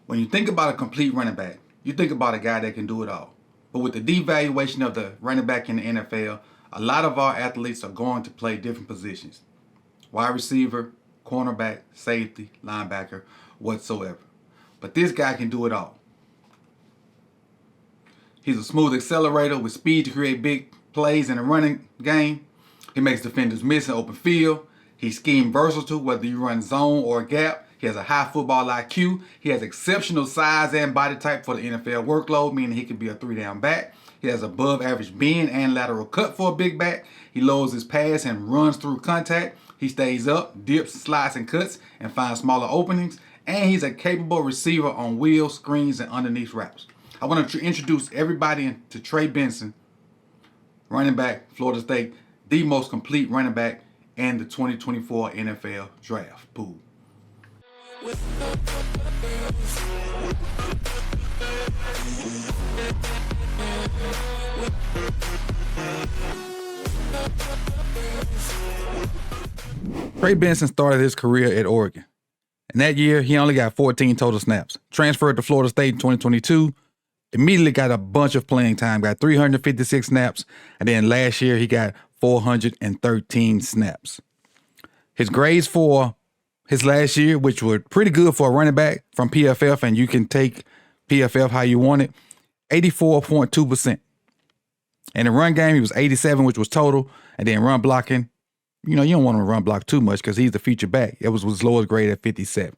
When you think about a complete running back, you think about a guy that can do it all. But with the devaluation of the running back in the NFL, a lot of our athletes are going to play different positions. Wide receiver, cornerback, safety, linebacker, whatsoever. But this guy can do it all. He's a smooth accelerator with speed to create big plays in the running game. He makes defenders miss in open field. He's scheme versatile, whether you run zone or gap. He has a high football IQ. He has exceptional size and body type for the NFL workload, meaning he can be a 3-down back. He has above average bend and lateral cut for a big back. He loads his pass and runs through contact. He stays up, dips, slides, and cuts, and finds smaller openings. And he's a capable receiver on wheels, screens, and underneath routes. I want to introduce everybody to Trey Benson, running back, Florida State, the most complete running back in the 2024 NFL draft pool. Trey Benson started his career at Oregon. And that year, he only got 14 total snaps. Transferred to Florida State in 2022. Immediately got a bunch of playing time, got 356 snaps. And then last year, he got 413 snaps. His grades for his last year, which were pretty good for a running back from PFF, and you can take PFF how you want it, 84.2%. In the run game, he was 87, which was total. And then run blocking, you don't want him to run block too much because he's the feature back. It was his lowest grade at 57.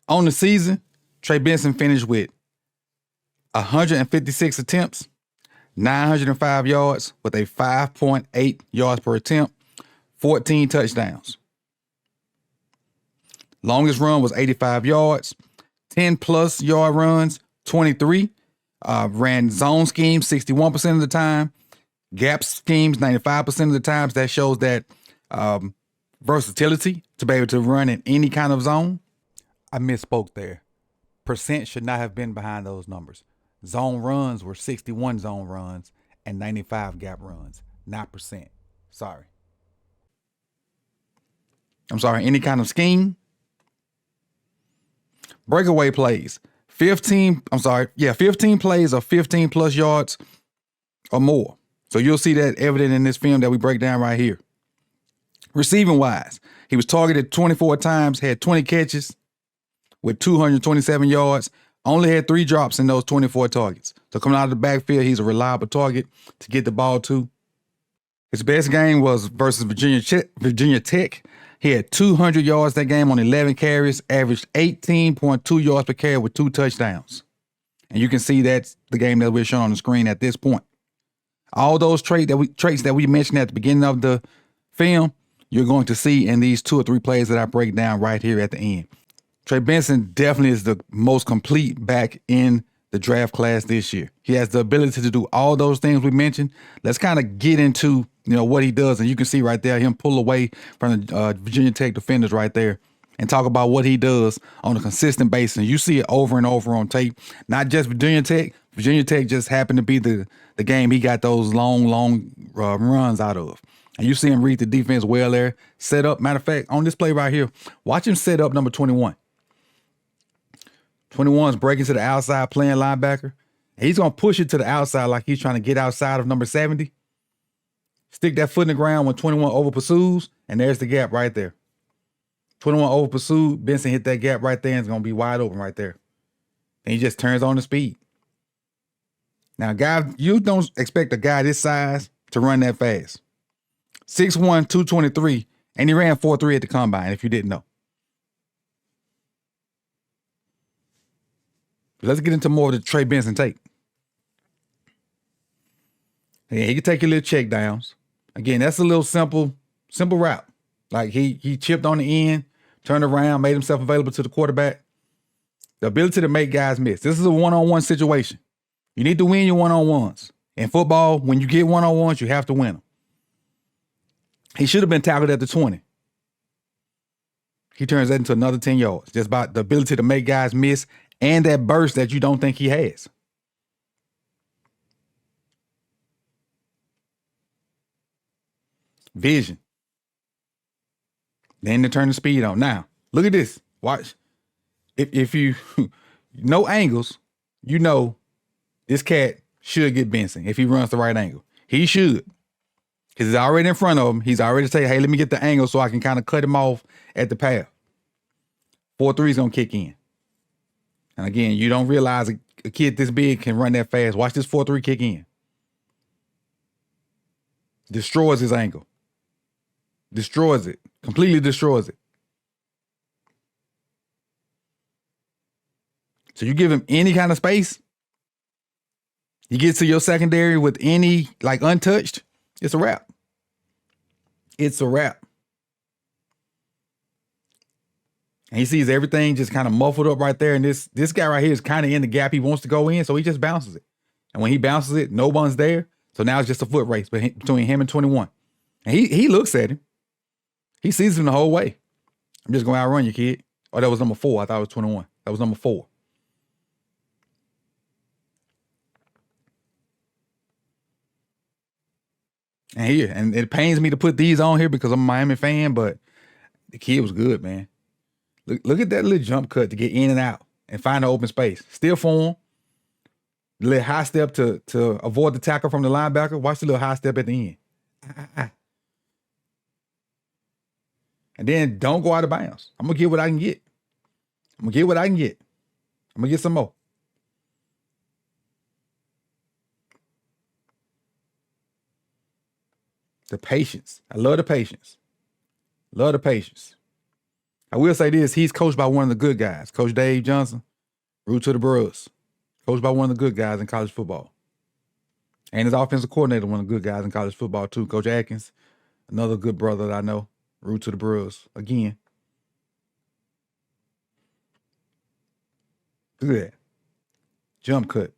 On the season, Trey Benson finished with 156 attempts, 905 yards with a 5.8 yards per attempt, 14 touchdowns. Longest run was 85 yards, 10-plus yard runs, 23. Ran zone schemes 61% of the time, gap schemes 95% of the times. That shows that versatility to be able to run in any kind of zone. I misspoke there. Percent should not have been behind those numbers. Zone runs were 61 zone runs and 95 gap runs, not percent. Sorry. Any kind of scheme. Breakaway plays. 15 plays of 15 plus yards or more. So you'll see that evident in this film that we break down right here. Receiving wise, he was targeted 24 times, had 20 catches with 227 yards, only had 3 drops in those 24 targets. So coming out of the backfield, he's a reliable target to get the ball to. His best game was versus Virginia Tech. He had 200 yards that game on 11 carries, averaged 18.2 yards per carry with 2 touchdowns. And you can see that's the game that we're showing on the screen at this point. All those traits that we mentioned at the beginning of the film, you're going to see in these 2 or 3 plays that I break down right here at the end. Trey Benson definitely is the most complete back in the draft class this year. He has the ability to do all those things we mentioned. Let's kind of get into what he does, and you can see right there him pull away from the Virginia Tech defenders right there and talk about what he does on a consistent basis. And you see it over and over on tape. Not just Virginia Tech. Virginia Tech just happened to be the game he got those long runs out of. And you see him read the defense well there. Set up. Matter of fact, on this play right here, watch him set up number 21. 21's breaking to the outside, playing linebacker. And he's going to push it to the outside like he's trying to get outside of number 70. Stick that foot in the ground when 21 over pursues, and there's the gap right there. 21 over pursued, Benson hit that gap right there, and it's going to be wide open right there. And he just turns on the speed. Now, guys, you don't expect a guy this size to run that fast. 6'1", 223, and he ran 4.3 at the combine, if you didn't know. Let's get into more of the Trey Benson tape. Yeah, he can take your little check downs. Again, that's a little simple route. Like he chipped on the end, turned around, made himself available to the quarterback. The ability to make guys miss. This is a one-on-one situation. You need to win your one-on-ones. In football, when you get one-on-ones, you have to win them. He should have been tackled at the 20. He turns that into another 10 yards. Just about the ability to make guys miss and that burst that you don't think he has. Vision. Then to turn the speed on. Now, look at this. Watch. If you no angles, you know this cat should get Benson if he runs the right angle. He should. Because he's already in front of him. He's already saying, hey, let me get the angle so I can kind of cut him off at the path. 4-3 is going to kick in. And again, you don't realize a kid this big can run that fast. Watch this 4-3 kick in. Destroys his angle. Destroys it. Completely destroys it. So you give him any kind of space, you get to your secondary with any, like, untouched, it's a wrap. It's a wrap. And he sees everything just kind of muffled up right there. And this guy right here is kind of in the gap he wants to go in, so he just bounces it. And when he bounces it, no one's there. So now it's just a foot race between him and 21. And he looks at him. He sees him the whole way. I'm just going to outrun you, kid. Oh, that was number 4. I thought it was 21. That was number 4. And it pains me to put these on here because I'm a Miami fan, but the kid was good, man. Look at that little jump cut to get in and out and find an open space. Still form. The little high step to avoid the tackle from the linebacker. Watch the little high step at the end. And then don't go out of bounds. I'm going to get what I can get. I'm going to get what I can get. I'm going to get some more. The patience. I love the patience. Love the patience. I will say this. He's coached by one of the good guys. Coach Dave Johnson, root to the Brewers. Coached by one of the good guys in college football. And his offensive coordinator, one of the good guys in college football too. Coach Atkins, another good brother that I know. Root to the Brewers again. Look at that. Jump cut.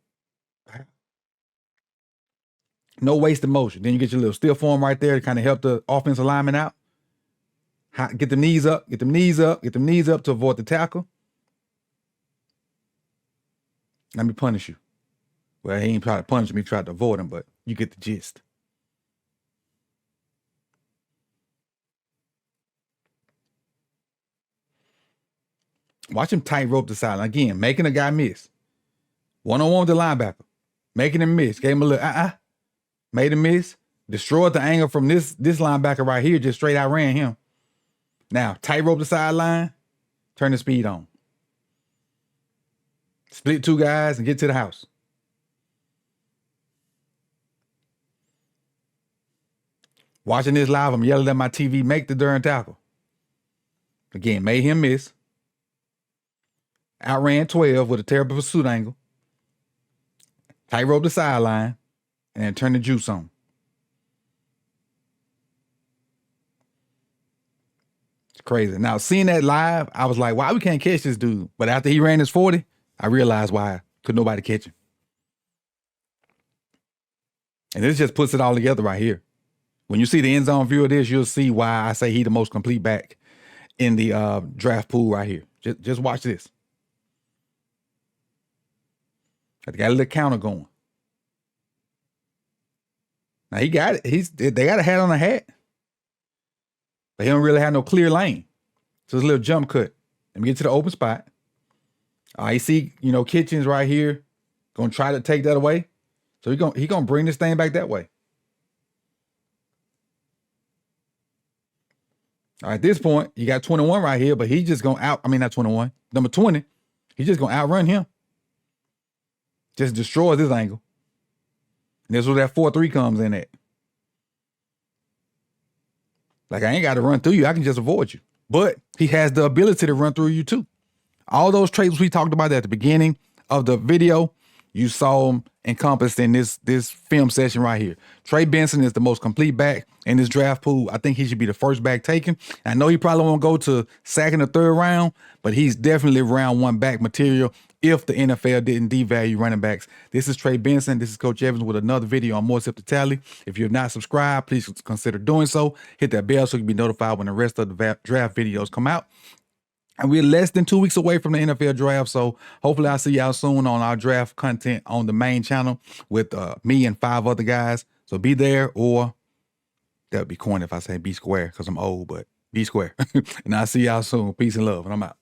No wasted motion. Then you get your little still form right there to kind of help the offensive lineman out. Get them knees up. Get them knees up. Get them knees up to avoid the tackle. Let me punish you. Well, he ain't trying to punish me. He tried to avoid him, but you get the gist. Watch him tightrope the sideline. Again, making a guy miss. One-on-one with the linebacker. Making him miss. Gave him a little made him miss. Destroyed the angle from this linebacker right here. Just straight outran him. Now, tightrope the sideline. Turn the speed on. Split 2 guys and get to the house. Watching this live, I'm yelling at my TV, make the darn tackle. Again, made him miss. Outran 12 with a terrible pursuit angle. Tightrope the sideline. And then turn the juice on. It's crazy. Now, seeing that live, I was like, why we can't catch this dude? But after he ran his 40, I realized why. Could nobody catch him. And this just puts it all together right here. When you see the end zone view of this, you'll see why I say he the most complete back in the draft pool right here. Just watch this. Got a little counter going. Now he got it. They got a hat on a hat. But he don't really have no clear lane. So it's a little jump cut. Let me get to the open spot. You see, Kitchens right here. Gonna try to take that away. So he gonna bring this thing back that way. All right, at this point, you got 21 right here, but he just gonna not 21. Number 20. He's just gonna outrun him. Just destroys his angle. And this is where that 4-3 comes in at. Like, I ain't got to run through you. I can just avoid you. But he has the ability to run through you too. All those traits we talked about at the beginning of the video, you saw them encompassed in this film session right here. Trey Benson is the most complete back in this draft pool. I think he should be the first back taken. I know he probably won't go to second or third round, but he's definitely round 1 back material if the NFL didn't devalue running backs. This is Trey Benson. This is Coach Evans with another video on More Sip to Tally. If you have not subscribed, please consider doing so. Hit that bell so you can be notified when the rest of the draft videos come out. And we're less than 2 weeks away from the NFL draft, so hopefully I'll see y'all soon on our draft content on the main channel with me and 5 other guys. So be there, or that would be corny if I say be square because I'm old, but be square. And I'll see y'all soon. Peace and love, and I'm out.